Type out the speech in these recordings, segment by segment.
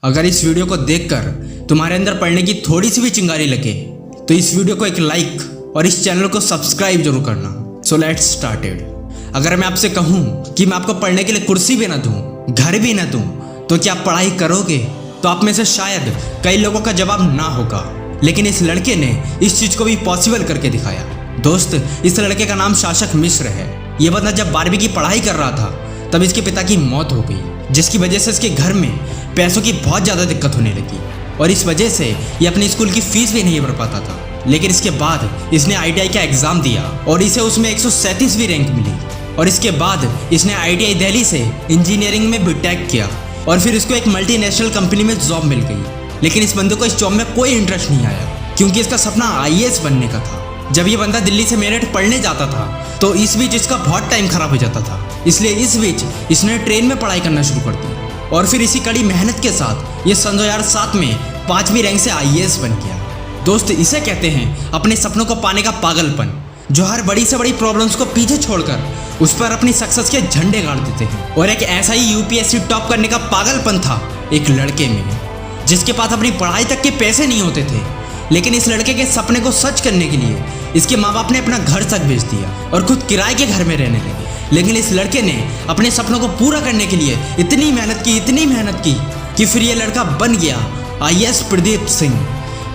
अगर इस वीडियो को देखकर तुम्हारे अंदर पढ़ने की थोड़ी सी भी चिंगारी लगे तो इस वीडियो को एक लाइक और इस चैनल को सब्सक्राइब जरूर करना। So let's started. अगर मैं आपसे कहूँ कि मैं आपको पढ़ने के लिए कुर्सी भी ना दूँ, घर भी ना दूँ, तो क्या आप पढ़ाई करोगे? तो आप में से शायद कई लोगों का जवाब ना होगा, लेकिन इस लड़के ने इस चीज को भी पॉसिबल करके दिखाया। दोस्त, इस लड़के का नाम शासक मिश्र है। ये बंदा जब 12वीं की पढ़ाई कर रहा था तब इसके पिता की मौत हो गई, जिसकी वजह से इसके घर में पैसों की बहुत ज़्यादा दिक्कत होने लगी और इस वजह से ये अपनी स्कूल की फीस भी नहीं भर पाता था। लेकिन इसके बाद इसने ITI का एग्ज़ाम दिया और इसे उसमें 137वीं रैंक मिली और इसके बाद इसने ITI दिल्ली से इंजीनियरिंग में बीटेक किया और फिर इसको एक मल्टीनेशनल कंपनी में जॉब मिल गई। लेकिन इस बंदे को इस जॉब में कोई इंटरेस्ट नहीं आया क्योंकि इसका सपना IAS बनने का था। जब ये बंदा दिल्ली से मेरठ पढ़ने जाता था तो इस बीच इसका बहुत टाइम खराब हो जाता था, इसलिए इस बीच इसने ट्रेन में पढ़ाई करना शुरू कर दी और फिर इसी कड़ी मेहनत के साथ ये सन 2007 में 5वीं रैंक से IAS बन गया। दोस्त, इसे कहते हैं अपने सपनों को पाने का पागलपन, जो हर बड़ी से बड़ी प्रॉब्लम्स को पीछे छोड़कर उस पर अपनी सक्सेस के झंडे गाड़ देते हैं। और एक ऐसा ही UPSC टॉप करने का पागलपन था एक लड़के में, जिसके पास अपनी पढ़ाई तक के पैसे नहीं होते थे। लेकिन इस लड़के के सपने को सच करने के लिए इसके माँ बाप ने अपना घर तक बेच दिया और खुद किराए के घर में रहने लगे। लेकिन इस लड़के ने अपने सपनों को पूरा करने के लिए इतनी मेहनत की कि फिर ये लड़का बन गया IAS प्रदीप सिंह।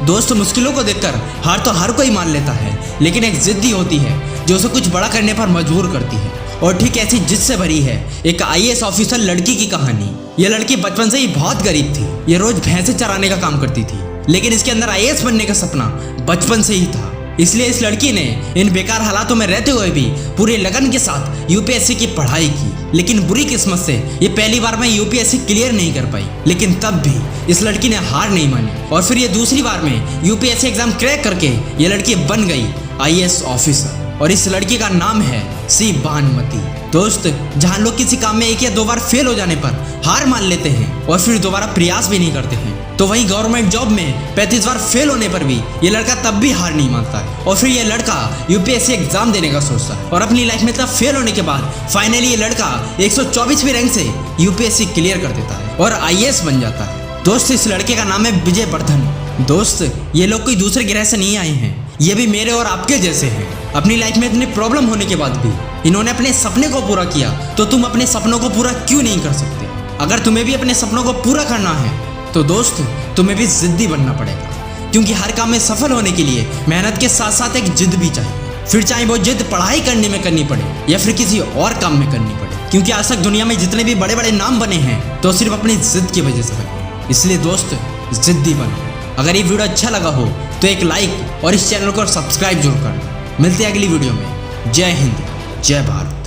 दोस्त, मुश्किलों को देखकर हार तो हर कोई मान लेता है, लेकिन एक जिद्दी होती है जो उसे कुछ बड़ा करने पर मजबूर करती है। और ठीक ऐसी जिद से भरी है एक IAS ऑफिसर लड़की की कहानी। यह लड़की बचपन से ही बहुत गरीब थी। ये रोज भैंसे चराने का काम करती थी, लेकिन इसके अंदर IAS बनने का सपना बचपन से ही था। इसलिए इस लड़की ने इन बेकार हालातों में रहते हुए भी पूरे लगन के साथ UPSC की पढ़ाई की। लेकिन बुरी किस्मत से ये पहली बार में UPSC क्लियर नहीं कर पाई, लेकिन तब भी इस लड़की ने हार नहीं मानी और फिर ये दूसरी बार में UPSC एग्जाम क्रैक करके ये लड़की बन गई IAS ऑफिसर। और इस लड़की का नाम है सी भानुमति। दोस्त, जहाँ लोग किसी काम में 1 या 2 बार फेल हो जाने पर हार मान लेते हैं और फिर दोबारा प्रयास भी नहीं करते हैं, तो वहीं गवर्नमेंट जॉब में 35 बार फेल होने पर भी ये लड़का तब भी हार नहीं मानता है और फिर ये लड़का UPSC एग्जाम देने का सोचता है और अपनी लाइफ में इतना फेल होने के बाद फाइनली ये लड़का 124वीं रैंक से UPSC क्लियर कर देता है और IAS बन जाता है। दोस्त, इस लड़के का नाम है विजय वर्धन। दोस्त, ये लोग कोई दूसरे ग्रह से नहीं आए हैं, ये भी मेरे और आपके जैसे हैं। अपनी लाइफ में इतनी प्रॉब्लम होने के बाद भी इन्होंने अपने सपने को पूरा किया, तो तुम अपने सपनों को पूरा क्यों नहीं कर सकते? अगर तुम्हें भी अपने सपनों को पूरा करना है तो दोस्त, तुम्हें भी जिद्दी बनना पड़ेगा, क्योंकि हर काम में सफल होने के लिए मेहनत के साथ साथ एक जिद भी चाहिए। फिर चाहे वो जिद पढ़ाई करने में करनी पड़े या फिर किसी और काम में करनी पड़े, क्योंकि आज तक दुनिया में जितने भी बड़े बड़े नाम बने हैं तो सिर्फ अपनी जिद की वजह से बने। इसलिए दोस्त, जिद्दी बनो। अगर ये वीडियो अच्छा लगा हो तो एक लाइक और इस चैनल को सब्सक्राइब जरूर करना। मिलते हैं अगली वीडियो में। जय हिंद, जय भारत।